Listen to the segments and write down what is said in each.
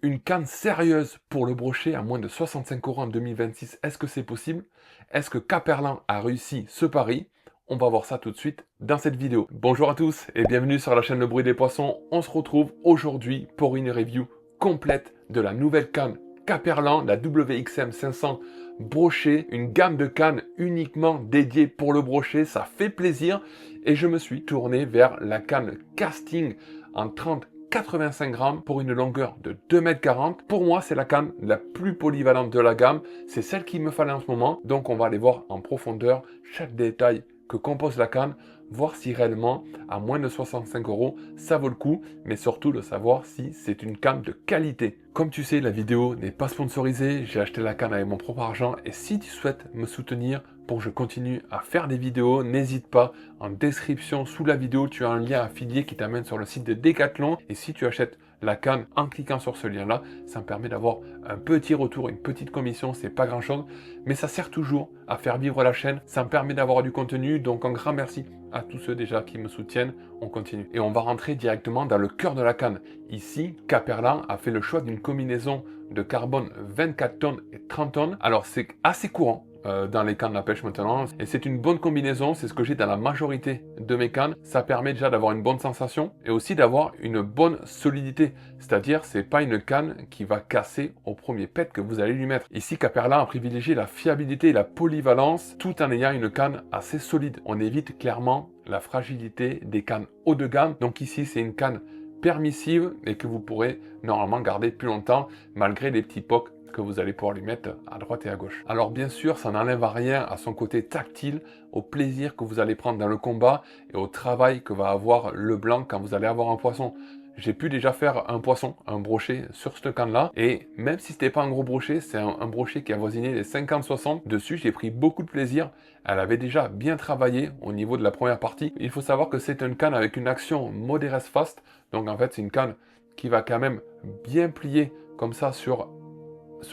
Une canne sérieuse pour le brochet à moins de 65 € en 2026, est-ce que c'est possible? Est-ce que Caperlan a réussi ce pari? On va voir ça tout de suite dans cette vidéo. Bonjour à tous et bienvenue sur la chaîne Le Bruit des Poissons. On se retrouve aujourd'hui pour une review complète de la nouvelle canne Caperlan, la WXM 500 brochet, une gamme de cannes uniquement dédiée pour le brochet, ça fait plaisir. Et je me suis tourné vers la canne casting en 30 85 grammes pour une longueur de 2,40 m. Pour moi, c'est la canne la plus polyvalente de la gamme. C'est celle qu'il me fallait en ce moment. Donc, on va aller voir en profondeur chaque détail que compose la canne, voir si réellement, à moins de 65 €, ça vaut le coup, mais surtout de savoir si c'est une canne de qualité. Comme tu sais, la vidéo n'est pas sponsorisée, j'ai acheté la canne avec mon propre argent, et si tu souhaites me soutenir pour que je continue à faire des vidéos, n'hésite pas, en description sous la vidéo, tu as un lien affilié qui t'amène sur le site de Decathlon, et si tu achètes la canne en cliquant sur ce lien-là, ça me permet d'avoir un petit retour, une petite commission, c'est pas grand-chose, mais ça sert toujours à faire vivre la chaîne, ça me permet d'avoir du contenu, donc un grand merci à tous ceux déjà qui me soutiennent, on continue. Et on va rentrer directement dans le cœur de la canne. Ici, Caperlan a fait le choix d'une combinaison de carbone 24 tonnes et 30 tonnes. Alors c'est assez courant dans les cannes à pêche maintenant, et c'est une bonne combinaison, c'est ce que j'ai dans la majorité de mes cannes. Ça permet déjà d'avoir une bonne sensation et aussi d'avoir une bonne solidité, c'est-à-dire c'est pas une canne qui va casser au premier pet que vous allez lui mettre. Ici, Caperlan a privilégié la fiabilité et la polyvalence tout en ayant une canne assez solide. On évite clairement la fragilité des cannes haut de gamme. Donc ici, c'est une canne permissive et que vous pourrez normalement garder plus longtemps malgré les petits pocs que vous allez pouvoir lui mettre à droite et à gauche. Alors bien sûr, ça n'enlève à rien à son côté tactile, au plaisir que vous allez prendre dans le combat et au travail que va avoir le blanc quand vous allez avoir un poisson. J'ai pu déjà faire un poisson, un brochet sur cette canne-là, et même si c'était pas un gros brochet, c'est un brochet qui avoisinait les 50-60. Dessus, j'ai pris beaucoup de plaisir. Elle avait déjà bien travaillé au niveau de la première partie. Il faut savoir que c'est une canne avec une action modérate fast, donc en fait c'est une canne qui va quand même bien plier comme ça sur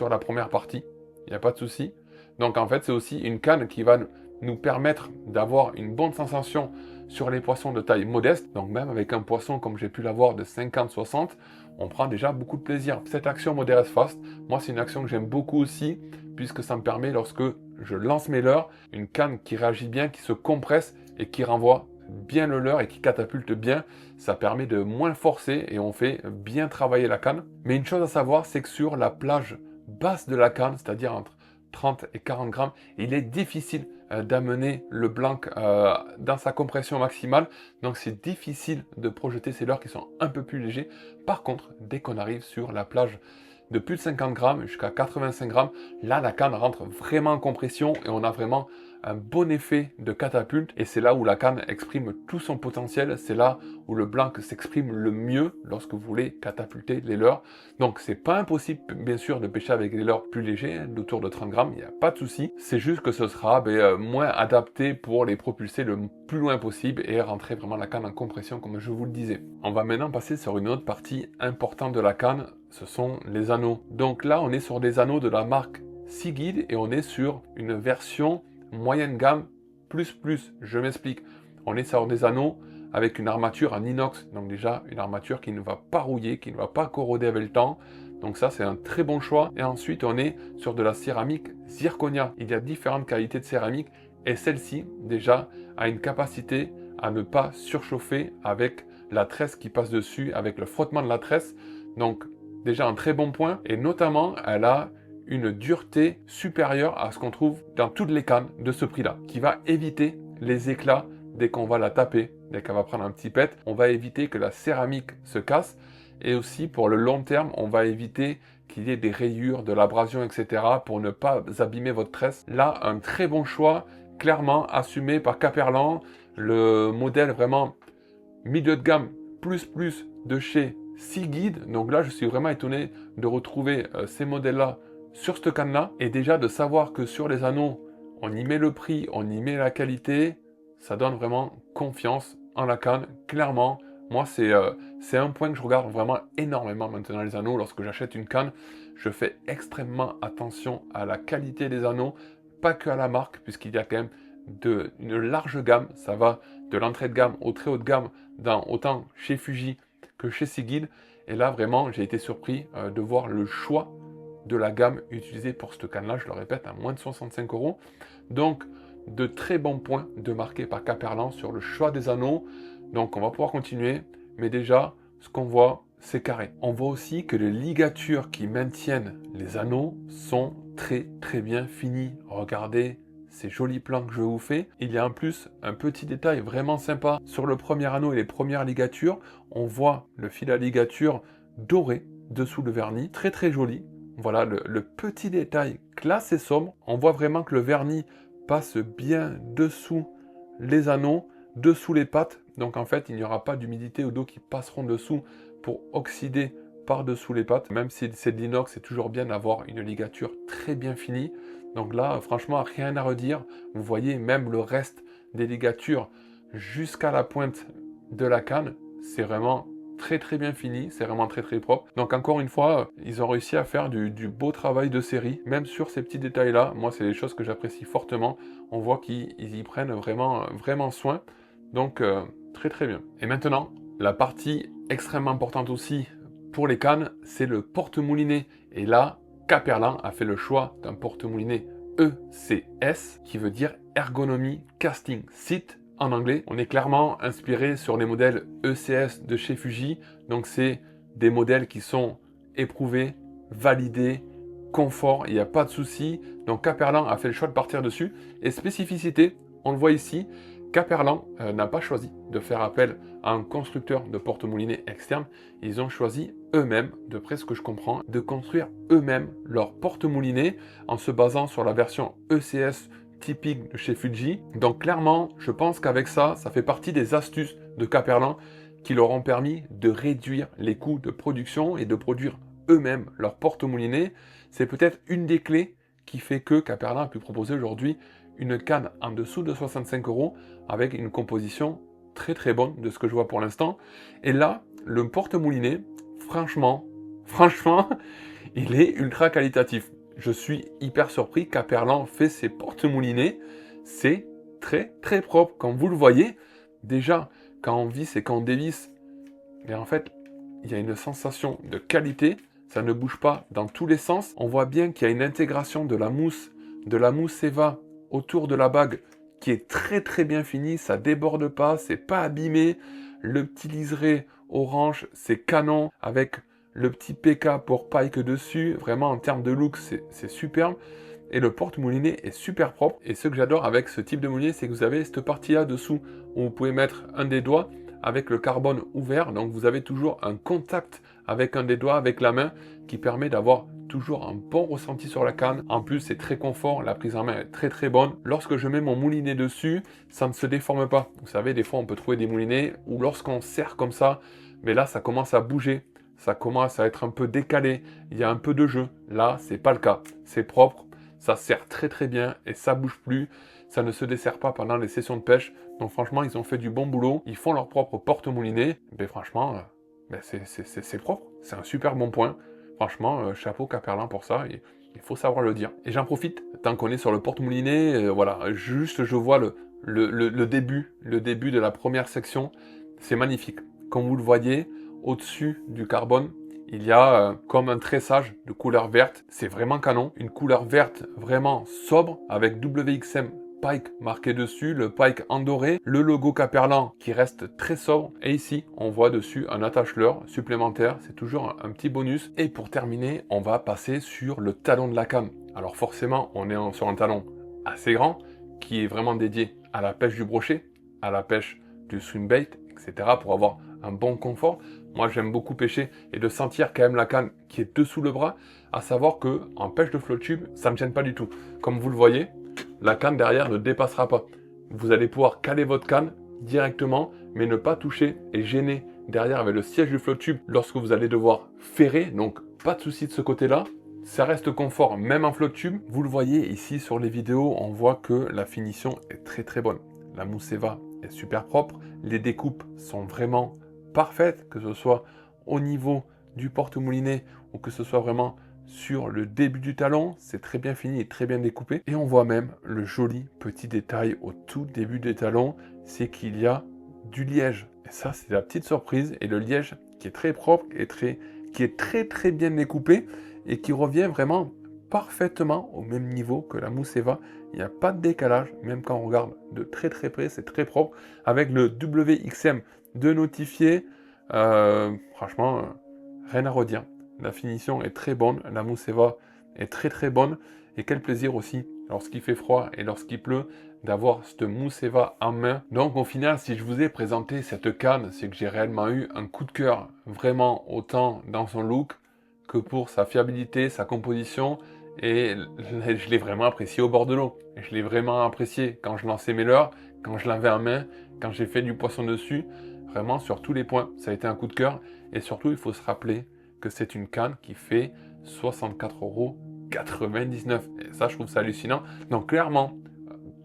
la première partie, il n'y a pas de souci. Donc en fait, c'est aussi une canne qui va nous permettre d'avoir une bonne sensation sur les poissons de taille modeste. Donc même avec un poisson comme j'ai pu l'avoir de 50-60, on prend déjà beaucoup de plaisir. Cette action modérate fast, moi c'est une action que j'aime beaucoup aussi, puisque ça me permet lorsque je lance mes leurres, une canne qui réagit bien, qui se compresse et qui renvoie bien le leurre et qui catapulte bien, ça permet de moins forcer et on fait bien travailler la canne. Mais une chose à savoir, c'est que sur la plage basse de la canne, c'est-à-dire entre 30 et 40 grammes, il est difficile d'amener le blanc dans sa compression maximale, donc c'est difficile de projeter ces leurres qui sont un peu plus légers. Par contre, dès qu'on arrive sur la plage de plus de 50 grammes jusqu'à 85 grammes, là la canne rentre vraiment en compression et on a vraiment un bon effet de catapulte, et c'est là où la canne exprime tout son potentiel, c'est là où le blanc s'exprime le mieux lorsque vous voulez catapulter les leurres. Donc c'est pas impossible bien sûr de pêcher avec des leurres plus légers, d'autour de 30 grammes, il n'y a pas de souci, c'est juste que ce sera moins adapté pour les propulser le plus loin possible et rentrer vraiment la canne en compression comme je vous le disais. On va maintenant passer sur une autre partie importante de la canne, ce sont les anneaux. Donc là on est sur des anneaux de la marque Seaguide et on est sur une version moyenne gamme plus. Je m'explique. On est sur des anneaux avec une armature en inox, donc déjà une armature qui ne va pas rouiller, qui ne va pas corroder avec le temps. Donc ça c'est un très bon choix. Et ensuite on est sur de la céramique zirconia. Il y a différentes qualités de céramique et celle-ci déjà a une capacité à ne pas surchauffer avec la tresse qui passe dessus, avec le frottement de la tresse. Donc déjà un très bon point, et notamment elle a une dureté supérieure à ce qu'on trouve dans toutes les cannes de ce prix-là, qui va éviter les éclats dès qu'on va la taper, dès qu'elle va prendre un petit pet. On va éviter que la céramique se casse, et aussi pour le long terme, on va éviter qu'il y ait des rayures, de l'abrasion, etc. pour ne pas abîmer votre tresse. Là, un très bon choix, clairement assumé par Caperlan, le modèle vraiment milieu de gamme plus de chez Seaguide. Donc là, je suis vraiment étonné de retrouver ces modèles-là sur cette canne-là, et déjà de savoir que sur les anneaux, on y met le prix, on y met la qualité, ça donne vraiment confiance en la canne, clairement. Moi, c'est un point que je regarde vraiment énormément maintenant, les anneaux. Lorsque j'achète une canne, je fais extrêmement attention à la qualité des anneaux, pas que à la marque, puisqu'il y a quand même une large gamme, ça va de l'entrée de gamme au très haut de gamme, autant chez Fuji que chez Seaguide. Et là, vraiment, j'ai été surpris de voir le choix de la gamme utilisée pour cette canne-là, je le répète, à moins de 65 €. Donc, de très bons points de marquer par Caperlan sur le choix des anneaux. Donc, on va pouvoir continuer, mais déjà, ce qu'on voit, c'est carré. On voit aussi que les ligatures qui maintiennent les anneaux sont très bien finies. Regardez ces jolis plans que je vous fais. Il y a en plus un petit détail vraiment sympa. Sur le premier anneau et les premières ligatures, on voit le fil à ligature doré dessous le vernis. Très joli. Voilà le petit détail classe et sobre. On voit vraiment que le vernis passe bien dessous les anneaux, dessous les pattes. Donc en fait, il n'y aura pas d'humidité ou d'eau qui passeront dessous pour oxyder par-dessous les pattes. Même si c'est de l'inox, c'est toujours bien d'avoir une ligature très bien finie. Donc là, franchement, rien à redire. Vous voyez même le reste des ligatures jusqu'à la pointe de la canne. C'est vraiment très bien fini, c'est vraiment très propre. Donc encore une fois, ils ont réussi à faire du beau travail de série, même sur ces petits détails-là. Moi, c'est des choses que j'apprécie fortement. On voit qu'ils y prennent vraiment soin. Donc très bien. Et maintenant, la partie extrêmement importante aussi pour les cannes, c'est le porte-moulinet. Et là, Caperlan a fait le choix d'un porte-moulinet ECS, qui veut dire Ergonomy Casting Seat en anglais. On est clairement inspiré sur les modèles ECS de chez Fuji. Donc c'est des modèles qui sont éprouvés, validés, confort, il n'y a pas de souci. Donc Caperlan a fait le choix de partir dessus. Et spécificité, on le voit ici, Caperlan n'a pas choisi de faire appel à un constructeur de porte-moulinet externe. Ils ont choisi eux-mêmes, de près ce que je comprends, de construire eux-mêmes leur porte-moulinet en se basant sur la version ECS typique de chez Fuji. Donc clairement, je pense qu'avec ça, ça fait partie des astuces de Caperlan qui leur ont permis de réduire les coûts de production et de produire eux-mêmes leur porte-moulinet. C'est peut-être une des clés qui fait que Caperlan a pu proposer aujourd'hui une canne en dessous de 65 € avec une composition très bonne de ce que je vois pour l'instant. Et là, le porte-moulinet, franchement, il est ultra qualitatif. Je suis hyper surpris. Caperlan fait ses porte-moulinets. C'est très propre. Comme vous le voyez, déjà, quand on visse et quand on dévisse, et en fait, il y a une sensation de qualité. Ça ne bouge pas dans tous les sens. On voit bien qu'il y a une intégration de la mousse Eva autour de la bague qui est très bien finie. Ça déborde pas, c'est pas abîmé. Le petit liseré orange, c'est canon avec le petit PK pour Pike dessus. Vraiment, en termes de look, c'est superbe. Et le porte-moulinet est super propre. Et ce que j'adore avec ce type de moulinet, c'est que vous avez cette partie-là dessous où vous pouvez mettre un des doigts avec le carbone ouvert. Donc vous avez toujours un contact avec un des doigts, avec la main, qui permet d'avoir toujours un bon ressenti sur la canne. En plus, c'est très confort, la prise en main est très bonne. Lorsque je mets mon moulinet dessus, ça ne se déforme pas. Vous savez, des fois, on peut trouver des moulinets où lorsqu'on serre comme ça, mais là, ça commence à bouger. Ça commence à être un peu décalé. Il y a un peu de jeu. Là, c'est pas le cas. C'est propre. Ça serre très bien et ça bouge plus. Ça ne se dessert pas pendant les sessions de pêche. Donc franchement, ils ont fait du bon boulot. Ils font leur propre porte-moulinet. Mais franchement, c'est propre. C'est un super bon point. Franchement, chapeau Caperlan pour ça. Il faut savoir le dire. Et j'en profite, tant qu'on est sur le porte-moulinet, voilà, juste je vois le début de la première section. C'est magnifique. Comme vous le voyez, au-dessus du carbone, il y a comme un tressage de couleur verte. C'est vraiment canon. Une couleur verte vraiment sobre avec WXM Pike marqué dessus, le Pike en doré, le logo Caperlan qui reste très sobre. Et ici, on voit dessus un attache-leurre supplémentaire. C'est toujours un petit bonus. Et pour terminer, on va passer sur le talon de la canne. Alors forcément, on est sur un talon assez grand qui est vraiment dédié à la pêche du brochet, à la pêche du swimbait, etc. pour avoir un bon confort. Moi, j'aime beaucoup pêcher et de sentir quand même la canne qui est dessous le bras, à savoir que en pêche de flotte tube, ça ne me gêne pas du tout. Comme vous le voyez, la canne derrière ne dépassera pas. Vous allez pouvoir caler votre canne directement, mais ne pas toucher et gêner derrière avec le siège du flotte tube lorsque vous allez devoir ferrer. Donc, pas de souci de ce côté-là. Ça reste confort même en flotte tube. Vous le voyez ici sur les vidéos, on voit que la finition est très bonne. La mousse Eva est super propre. Les découpes sont vraiment parfaites, que ce soit au niveau du porte-moulinet ou que ce soit vraiment sur le début du talon. C'est très bien fini et très bien découpé. Et on voit même le joli petit détail au tout début des talons, c'est qu'il y a du liège. Et ça, c'est la petite surprise. Et le liège qui est très propre et qui est très bien découpé et qui revient vraiment parfaitement au même niveau que la mousse Eva. Il n'y a pas de décalage, même quand on regarde de très près, c'est très propre. Avec le WXM de notifié, franchement, rien à redire. La finition est très bonne, la mousse Eva est très bonne. Et quel plaisir aussi, lorsqu'il fait froid et lorsqu'il pleut, d'avoir cette mousse Eva en main. Donc au final, si je vous ai présenté cette canne, c'est que j'ai réellement eu un coup de cœur, vraiment autant dans son look que pour sa fiabilité, sa composition, et je l'ai vraiment apprécié au bord de l'eau. Je l'ai vraiment apprécié quand je lançais mes leurres, quand je l'avais en main, quand j'ai fait du poisson dessus, vraiment sur tous les points, ça a été un coup de cœur, et surtout il faut se rappeler que c'est une canne qui fait 64,99 €. Et ça, je trouve ça hallucinant. Donc clairement,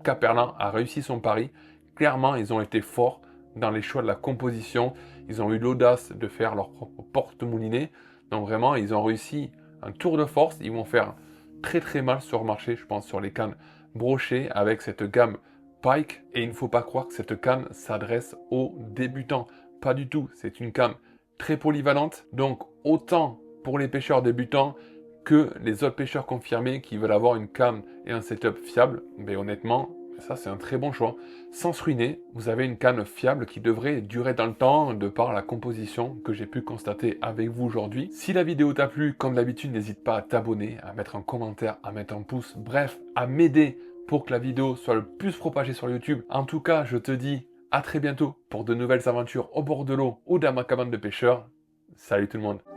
Caperlan a réussi son pari. Clairement, ils ont été forts dans les choix de la composition. Ils ont eu l'audace de faire leur propre porte-moulinet. Donc vraiment, ils ont réussi un tour de force. Ils vont faire très mal sur le marché, je pense, sur les cannes brochées avec cette gamme Pike. Et il ne faut pas croire que cette canne s'adresse aux débutants. Pas du tout. C'est une canne très polyvalente. Donc autant pour les pêcheurs débutants que les autres pêcheurs confirmés qui veulent avoir une canne et un setup fiable. Mais honnêtement, ça c'est un très bon choix. Sans se ruiner, vous avez une canne fiable qui devrait durer dans le temps de par la composition que j'ai pu constater avec vous aujourd'hui. Si la vidéo t'a plu, comme d'habitude, n'hésite pas à t'abonner, à mettre un commentaire, à mettre un pouce, bref, à m'aider pour que la vidéo soit le plus propagée sur YouTube. En tout cas, je te dis à très bientôt pour de nouvelles aventures au bord de l'eau ou dans ma cabane de pêcheur. Salut tout le monde!